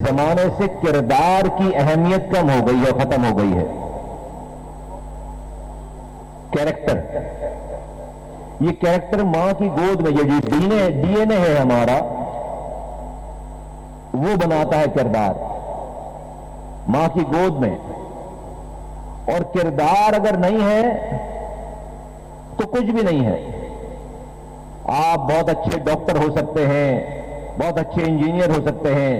زمانے سے کردار کی اہمیت کم ہو گئی ہے، ختم ہو گئی ہے. کیریکٹر، یہ کیریکٹر ماں کی گود میں، یہ ڈی این اے ہے ہمارا، وہ بناتا ہے کردار ماں کی گود میں. اور کردار اگر نہیں ہے تو کچھ بھی نہیں ہے. آپ بہت اچھے ڈاکٹر ہو سکتے ہیں، بہت اچھے انجینئر ہو سکتے ہیں،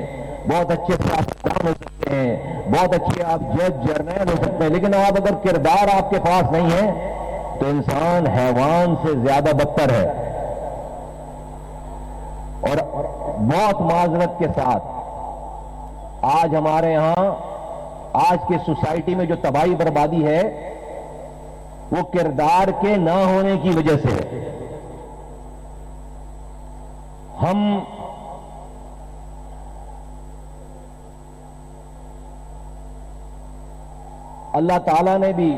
بہت اچھے سیاستدان ہو سکتے ہیں، بہت اچھے آپ جج جرنیل ہو سکتے ہیں، لیکن آپ اگر کردار آپ کے پاس نہیں ہے تو انسان حیوان سے زیادہ بدتر ہے. اور بہت معذرت کے ساتھ آج ہمارے ہاں، آج کی سوسائٹی میں جو تباہی بربادی ہے وہ کردار کے نہ ہونے کی وجہ سے ہے. ہم اللہ تعالیٰ نے بھی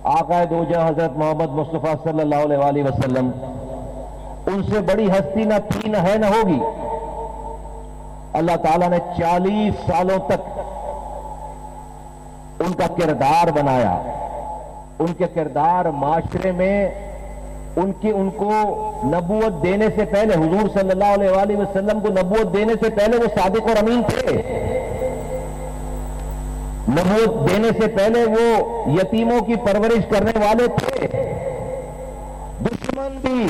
آقا دو جہاں حضرت محمد مصطفیٰ صلی اللہ علیہ وآلہ وسلم، ان سے بڑی ہستی نہ تھی نہ ہے نہ ہوگی. اللہ تعالیٰ نے 40 سالوں تک ان کا کردار بنایا. ان کے کردار معاشرے میں ان کو نبوت دینے سے پہلے، حضور صلی اللہ علیہ وآلہ وسلم کو نبوت دینے سے پہلے وہ صادق اور امین تھے. نبوت دینے سے پہلے وہ یتیموں کی پرورش کرنے والے تھے. دشمن بھی،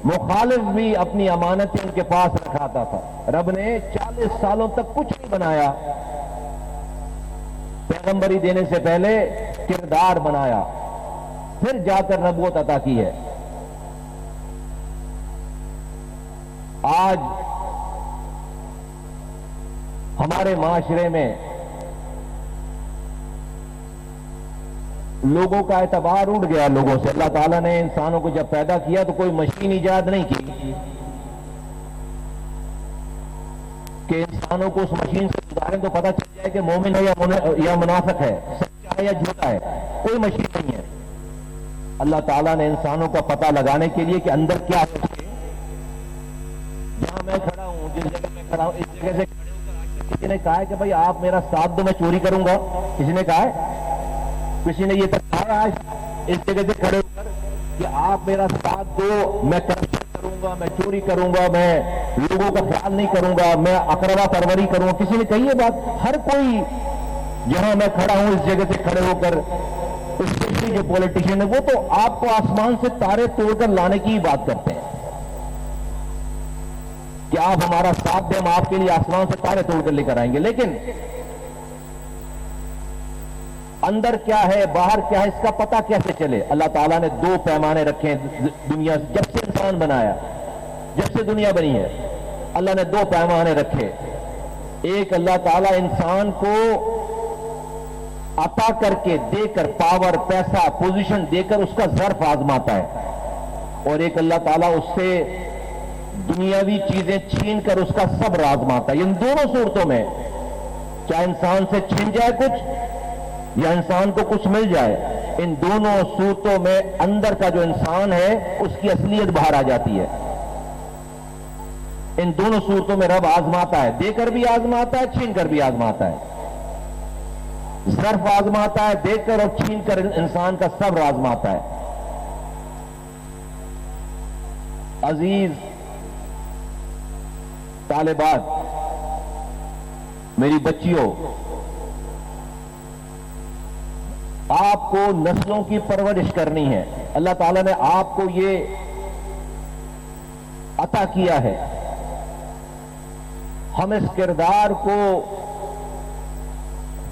مخالف بھی اپنی امانتیں ان کے پاس رکھاتا تھا. رب نے 40 سالوں تک کچھ نہیں بنایا، پیغمبری دینے سے پہلے کردار بنایا، پھر جا کر نبوت عطا کی ہے. آج ہمارے معاشرے میں لوگوں کا اعتبار اٹھ گیا لوگوں سے. اللہ تعالیٰ نے انسانوں کو جب پیدا کیا تو کوئی مشین ایجاد نہیں کی کہ انسانوں کو اس مشین سے گزاریں تو پتہ چل جائے کہ مومن ہے یا منافق ہے، سچا ہے یا جھوٹا ہے. کوئی مشین نہیں ہے. اللہ تعالیٰ نے انسانوں کا پتہ لگانے کے لیے کہ اندر کیا ہے. جہاں میں کھڑا ہوں، جس جگہ میں کھڑا ہوں، اس جگہ سے کھڑے ہو کر آج تک کسی نے کہا ہے کہ بھائی آپ میرا ساتھ دو میں چوری کروں گا؟ کسی نے کہا ہے؟ کسی نے یہ تک کہا ہے آج اس جگہ سے کھڑے ہو کر کہ آپ میرا ساتھ دو، میں کرپشن کروں گا، میں چوری کروں گا، میں لوگوں کا خیال نہیں کروں گا، میں اقربا پروری کروں گا؟ کسی نے کہی ہے بات؟ ہر کوئی جہاں میں کھڑا ہوں اس جگہ سے کھڑے ہو کر، اسپیشلی جو پولیٹیشین ہے وہ تو آپ کو آسمان سے تارے توڑ کر لانے کی ہی بات کرتے ہیں کہ آپ ہمارا ساتھ دیں، ہم آپ کے لیے آسمان سے تارے توڑ کر لے کر آئیں گے. لیکن اندر کیا ہے، باہر کیا ہے، اس کا پتہ کیسے چلے؟ اللہ تعالیٰ نے 2 پیمانے رکھے ہیں دنیا سے. جب سے انسان بنایا، جب سے دنیا بنی ہے، اللہ نے 2 پیمانے رکھے. ایک، اللہ تعالیٰ انسان کو عطا کر کے، دے کر، پاور، پیسہ، پوزیشن دے کر اس کا ظرف آزماتا ہے. اور ایک، اللہ تعالیٰ اس سے دنیاوی چیزیں چھین کر اس کا صبر آزماتا ہے. ان دونوں صورتوں میں، چاہے انسان سے چھن جائے کچھ یا انسان کو کچھ مل جائے، ان دونوں صورتوں میں اندر کا جو انسان ہے اس کی اصلیت باہر آ جاتی ہے. ان دونوں صورتوں میں رب آزماتا ہے، دے کر بھی آزماتا ہے، چھین کر بھی آزماتا ہے. ظرف آزماتا ہے دے کر، اور چھین کر انسان کا صبر آزماتا ہے. عزیز طالبات، میری بچیوں، آپ کو نسلوں کی پرورش کرنی ہے. اللہ تعالیٰ نے آپ کو یہ عطا کیا ہے. ہم اس کردار کو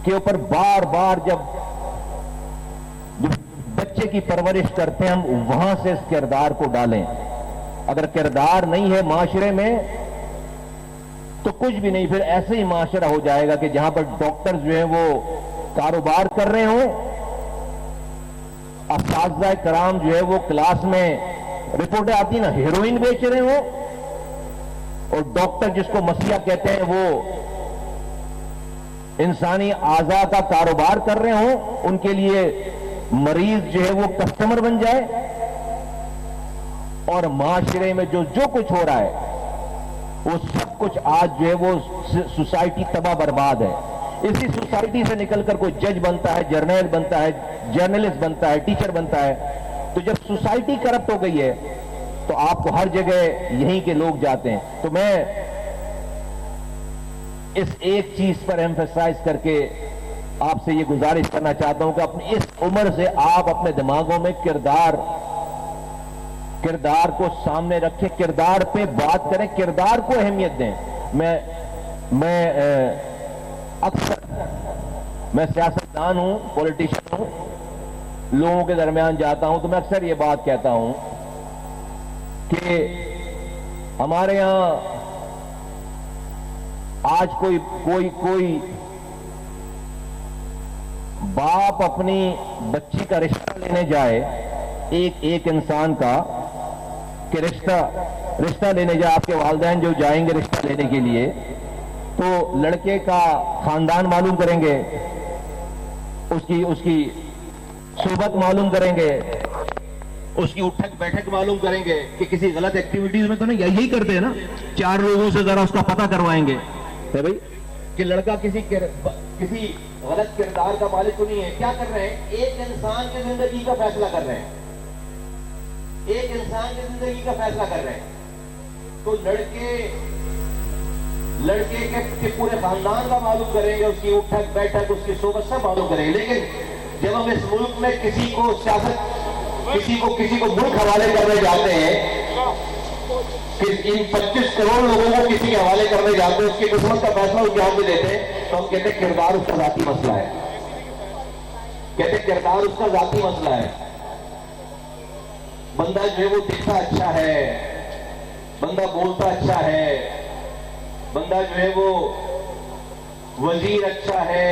کے اوپر بار بار جب بچے کی پرورش کرتے ہیں، ہم وہاں سے اس کردار کو ڈالیں. اگر کردار نہیں ہے معاشرے میں تو کچھ بھی نہیں. پھر ایسے ہی معاشرہ ہو جائے گا کہ جہاں پر ڈاکٹر جو ہیں وہ کاروبار کر رہے ہوں، اساتذہ کرام جو ہے وہ کلاس میں رپورٹیں آتی نا ہیروئن بیچ رہے ہوں، اور ڈاکٹر جس کو مسیحا کہتے ہیں وہ انسانی اعضاء کا کاروبار کر رہے ہوں. ان کے لیے مریض جو ہے وہ کسٹمر بن جائے. اور معاشرے میں جو کچھ ہو رہا ہے وہ سب کچھ آج جو ہے وہ سوسائٹی تباہ برباد ہے. اسی سوسائٹی سے نکل کر کوئی جج بنتا ہے, جرنیل بنتا ہے, جرنلسٹ بنتا ہے, ٹیچر بنتا ہے. تو جب سوسائٹی کرپٹ ہو گئی ہے تو آپ کو ہر جگہ یہیں کے لوگ جاتے ہیں. تو میں اس ایک چیز پر ایمفیسائز کر کے آپ سے یہ گزارش کرنا چاہتا ہوں کہ اپنی اس عمر سے آپ اپنے دماغوں میں کردار کو سامنے رکھیں, کردار پہ بات کریں, کردار کو اہمیت دیں. میں اکثر میں سیاستدان ہوں, پولیٹیشین ہوں, لوگوں کے درمیان جاتا ہوں تو میں اکثر یہ بات کہتا ہوں کہ ہمارے یہاں آج کوئی باپ اپنی بچی کا رشتہ لینے جائے, ایک انسان کا کہ رشتہ لینے جائے, آپ کے والدین جو جائیں گے رشتہ لینے کے لیے تو لڑکے کا خاندان معلوم کریں گے, اس کی صحبت معلوم کریں گے, اس کی اٹھک بیٹھک معلوم کریں گے کہ کسی غلط ایکٹیویٹیز میں تو نہیں. یہی کرتے ہیں نا, 4 لوگوں سے ذرا اس کا پتہ کروائیں گے بھائی کہ لڑکا کسی غلط کردار کا مالک تو نہیں ہے. کیا کر رہے ہیں؟ ایک انسان کی زندگی کا فیصلہ کر رہے ہیں, ایک انسان کی زندگی کا فیصلہ کر رہے ہیں. تو لڑکے کے پورے خاندان کا معلوم کریں گے, اس کی اٹھک بیٹھک, اس کی صحبت سب معلوم کریں گے. لیکن جب ہم اس ملک میں کسی کو ملک حوالے کرنے جاتے ہیں, کہ ان 25 کروڑ لوگوں کو کسی کے حوالے کرنے جاتے ہیں, اس کی قسمت کا فیصلہ اس کے ہاتھ میں دیتے ہیں, تو ہم کہتے ہیں کردار اس کا ذاتی مسئلہ ہے. کہتے ہیں کردار اس کا ذاتی مسئلہ ہے. بندہ جو ہے وہ دکھتا اچھا ہے, بندہ بولتا اچھا ہے, بندہ جو ہے وہ وزیر اچھا ہے,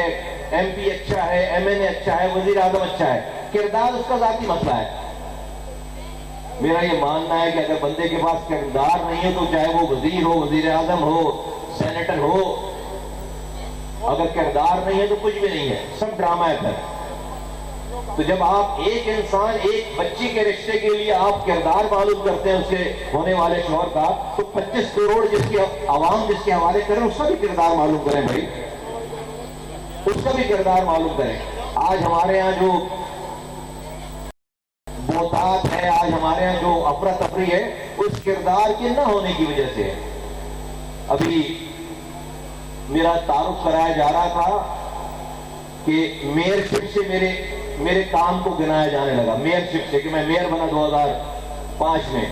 ایم پی اچھا ہے, ایم این اے اچھا ہے, وزیر اعظم اچھا ہے. کردار اس کا ذاتی مسئلہ ہے. میرا یہ ماننا ہے کہ اگر بندے کے پاس کردار نہیں ہے تو چاہے وہ وزیر ہو, وزیر اعظم ہو, سینیٹر ہو, اگر کردار نہیں ہے تو کچھ بھی نہیں ہے, سب ڈرامہ ہے. پھر تو جب آپ ایک انسان, ایک بچی کے رشتے کے لیے آپ کردار معلوم کرتے ہیں اس کے ہونے والے شوہر کا, تو 25 کروڑ جس کی عوام جس کے حوالے کریں اس کا بھی کردار معلوم کریں بھائی, اس کا بھی کردار معلوم کریں. آج ہمارے ہاں جو بہتات ہے, آج ہمارے ہاں جو افراتفری ہے, اس کردار کے نہ ہونے کی وجہ سے. ابھی میرا تعارف کرایا جا رہا تھا کہ میئر شپ سے میرے کام کو گنایا جانے لگا. میئر شپ سے کہ میں میئر بنا 2005 میں.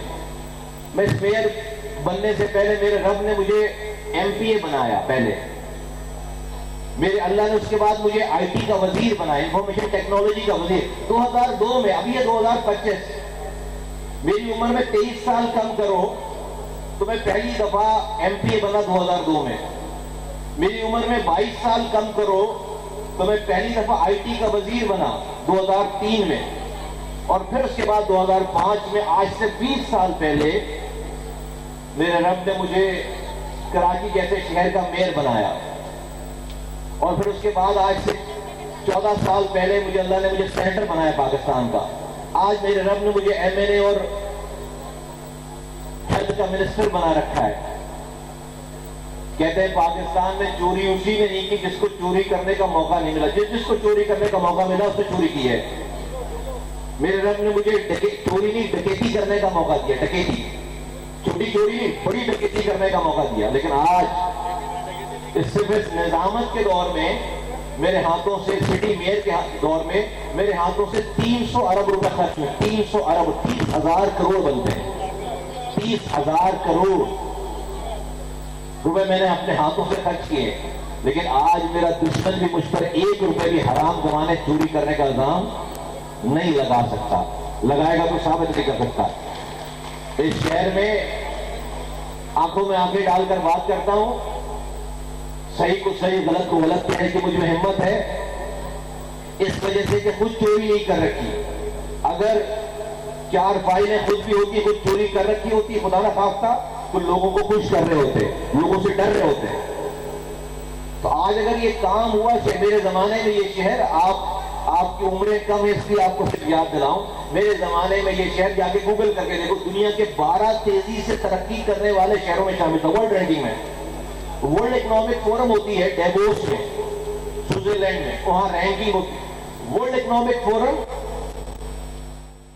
میں اس میئر بننے سے پہلے میرے رب نے مجھے ایم پی اے بنایا. پہلے اللہ نے اس کے بعد مجھے آئی ٹی کا وزیر بنایا, انفارمیشن ٹیکنالوجی کا وزیر 2002 میں. ابھی ہے 2025, میری عمر میں 23 سال کم کرو تو میں پہلی دفعہ ایم پی اے بنا 2002 میں. میری عمر میں 22 سال کم کرو تو میں پہلی دفعہ آئی ٹی کا وزیر بنا 2003 میں. اور پھر اس کے بعد 2005 میں, آج سے 20 سال پہلے میرے رب نے مجھے کراچی جیسے شہر کا میئر بنایا. اور پھر اس کے بعد آج سے 14 سال پہلے اللہ نے مجھے سینیٹر بنایا پاکستان کا. آج میرے رب نے مجھے ایم این اے اور ہیلتھ کا منسٹر بنا رکھا ہے. کہتے ہیں پاکستان میں چوری اسی نے نہیں کی جس کو چوری کرنے کا موقع نہیں ملا. جس کو چوری کرنے کا موقع ملا اس نے چوری کی ہے. میرے رب نے مجھے چوری نہیں, ڈکیتی کرنے کا موقع دیا. ڈکیتی, چھوٹی چوری نہیں, بڑی ڈکیتی کرنے کا موقع دیا. لیکن آج صرف اس نظامت کے دور میں میرے ہاتھوں سے, سٹی میئر کے دور میں میرے ہاتھوں سے 300 ارب روپے خرچ ہوئے. 300 ارب, 30,000 کروڑ بنتے ہیں. 30,000 کروڑ روپے میں نے اپنے ہاتھوں سے خرچ کیے. لیکن آج میرا دشمن بھی مجھ پر 1 روپے بھی حرام کمانے, چوری کرنے کا الزام نہیں لگا سکتا. لگائے گا تو ثابت نہیں کر سکتا. اس شہر میں آنکھوں میں آنکھیں ڈال کر بات کرتا ہوں, صحیح کو صحیح, غلط کو غلط کہنے کی مجھ میں ہمت ہے, اس وجہ سے کہ خود چوری نہیں کر رکھی. اگر 4 فائلیں خود بھی ہوتی, خود چوری کر رکھی ہوتی, خدا نہ خواستہ, تو لوگوں کو خوش کر رہے ہوتے, لوگوں سے ڈر رہے ہوتے. تو آج اگر یہ کام ہوا کہ میرے زمانے میں یہ شہر, آپ آپ کی عمریں کم ہے اس لیے آپ کو صرف یاد دلاؤں، میرے زمانے میں یہ شہر جا کے گوگل کر کے دیکھو، دنیا کے 12 تیزی سے ترقی کرنے والے شہروں میں شامل تھا ورلڈ رینکنگ میں۔ ورلڈ اکنامک فورم ہوتی ہے ڈیووس میں، سوئٹزرلینڈ میں، وہاں رینکنگ ہوتی ہے۔ World economic forum